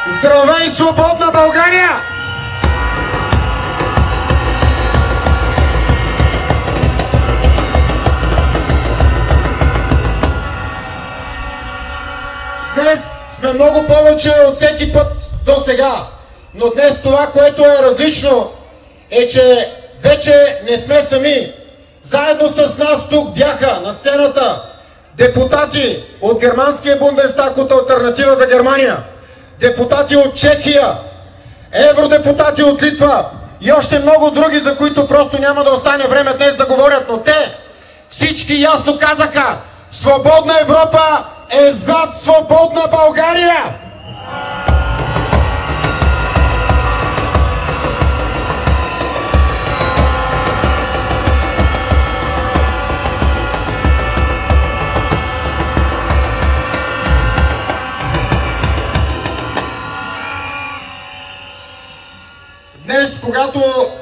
Здравей, свободна България! Днес сме много повече от всеки път до сега, но днес това, което е различно, е, че вече не сме сами. Заедно с нас тук бяха на сцената депутати от германския Бундестаг от Алтернатива за Германия, депутати от Чехия, евродепутати от Литва и още много други, за които просто няма да остане време днес да говорят, но те всички ясно казаха: свободна Европа е зад свободна България! Днес, когато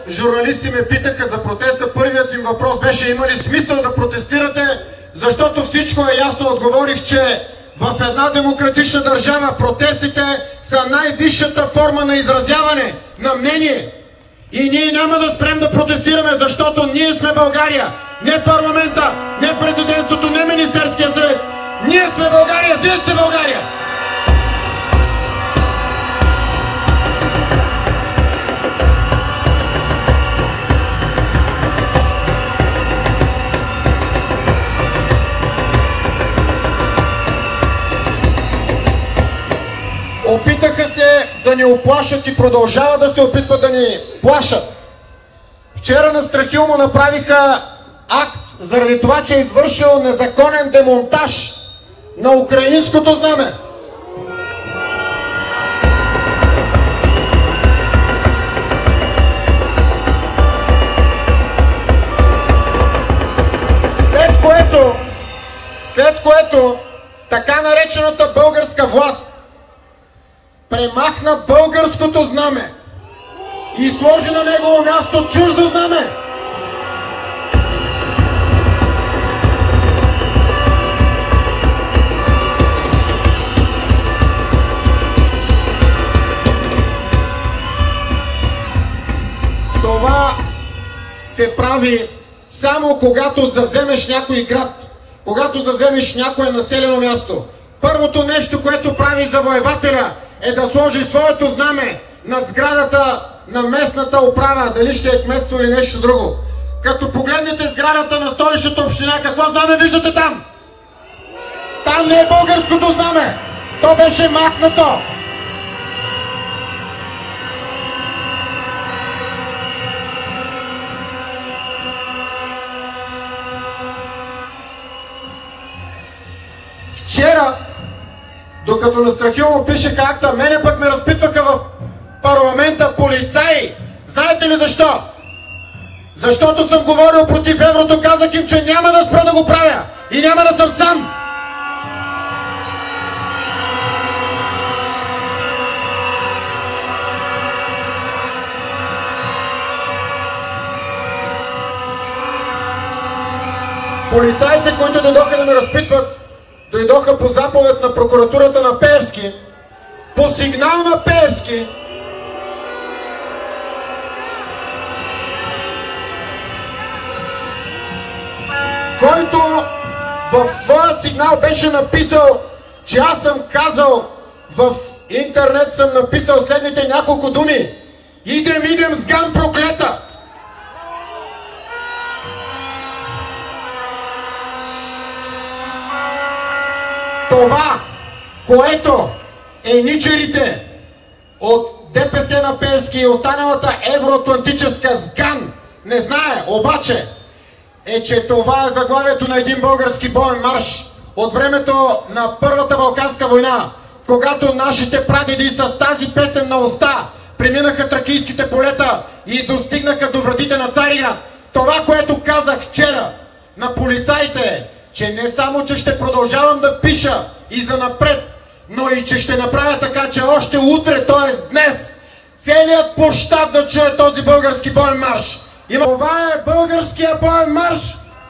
журналисти ме питаха за протеста, първият им въпрос беше: има ли смисъл да протестирате? Защото всичко е ясно. Отговорих, че в една демократична държава протестите са най-висшата форма на изразяване на мнение. И ние няма да спрем да протестираме, защото ние сме България. Не парламента, не президентството, не Министерския съвет. Ние сме България, вие сте България! Опитаха се да ни оплашат и продължават да се опитват да ни плашат. Вчера на Страхил му направиха акт заради това, че е извършил незаконен демонтаж на украинското знаме. След което така наречената българска власт премахна българското знаме и сложи на негово място чуждо знаме. Това се прави само когато завземеш някой град, когато завземеш някое населено място. Първото нещо, което прави завоевателя, е да сложи своето знаме над сградата на местната управа, дали ще е кметство или нещо друго. Като погледнете сградата на Столичната община, какво знаме виждате там? Там не е българското знаме! То беше махнато! Вчера, докато на Страхил му пишеха акта, мене пък ме разпитваха в парламента полицаи. Знаете ли защо? Защото съм говорил против еврото, казах им, че няма да спра да го правя и няма да съм сам. Полицаите, които дойдоха да ме разпитват, дойдоха по заповед на прокуратурата на Пеевски, по сигнал на Пеевски, който в своя сигнал беше написал, че аз съм казал, в интернет съм написал следните няколко думи: идем с ган проклета! Това, което еничерите от ДПС на Пеевски и останалата евроатлантическа сган не знае, обаче, е, че това е заглавието на един български боен марш от времето на Първата Балканска война, когато нашите прадеди с тази песен на уста преминаха тракийските полета и достигнаха до вратите на Цариград. Това, което казах вчера на полицаите, че не само, че ще продължавам да пиша и занапред, но и че ще направя така, че още утре, т.е. днес, целият площад да чуе този български боен марш. Това е българския боен марш,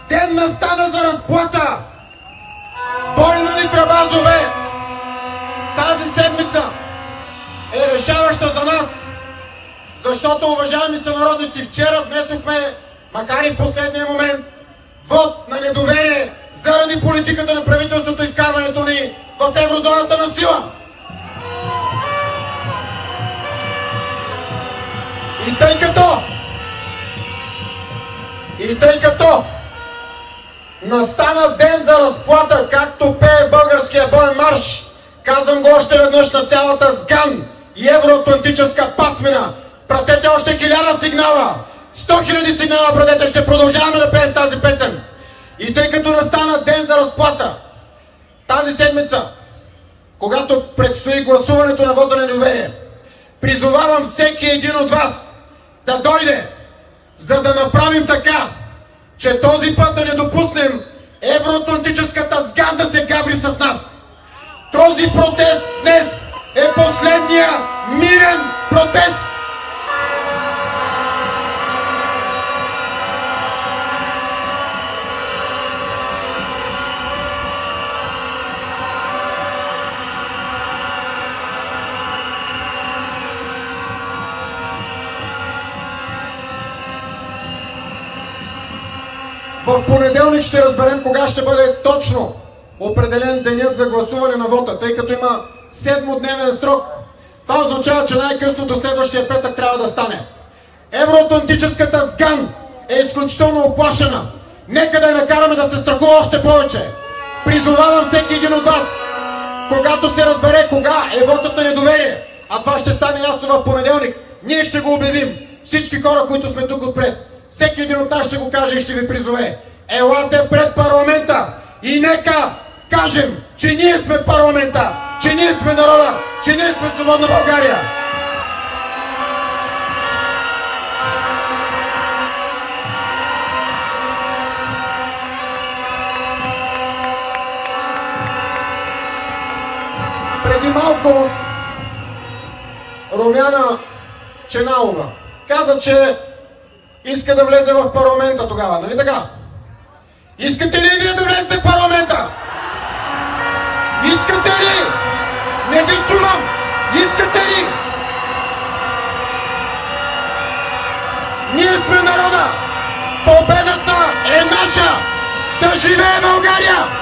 ден на стада за разплата. Бойна ни трабазове тази седмица решаваща за нас. Защото, уважаеми сънародници, вчера внесохме, макар и в последния момент, вот на недоверие заради политиката на правителството и вкарването ни в еврозоната на сила. И тъй като настана ден за разплата, както пее българския боен марш, казвам го още веднъж на цялата СГАН и евроатлантическа пасмина, пратете още 1000 сигнала, 100 000 сигнала пратете, ще продължаваме да пеем тази песен. И тъй като настана ден за разплата, тази седмица, когато предстои гласуването на вота на недоверие, призовавам всеки един от вас да дойде, за да направим така, че този път да не допуснем евроатлантическата СГАН да се гаври с нас. Този протест днес е последния мирен протест. В понеделник ще разберем кога ще бъде точно определен денят за гласуване на вота, тъй като има 7-дневен срок. Това означава, че най-късно до следващия петък трябва да стане. Евроатлантическата СГАН е изключително оплашена. Нека да я накараме да се страхува още повече. Призовавам всеки един от вас, когато се разбере кога е вотът на недоверие, а това ще стане ясно в понеделник, ние ще го обявим. Всички хора, които сме тук отпред. Всеки един от нас ще го каже и ще ви призове. Елате пред парламента и нека кажем, че ние сме парламента, че ние сме народа, че ние сме свободна България. Преди малко Румяна Ченалова каза, че иска да влезе в парламента тогава, нали така? Искате ли вие да влезете в парламента? Искате ли? Не ви чувам! Искате ли? Ние сме народа! Победата е наша! Да живее България!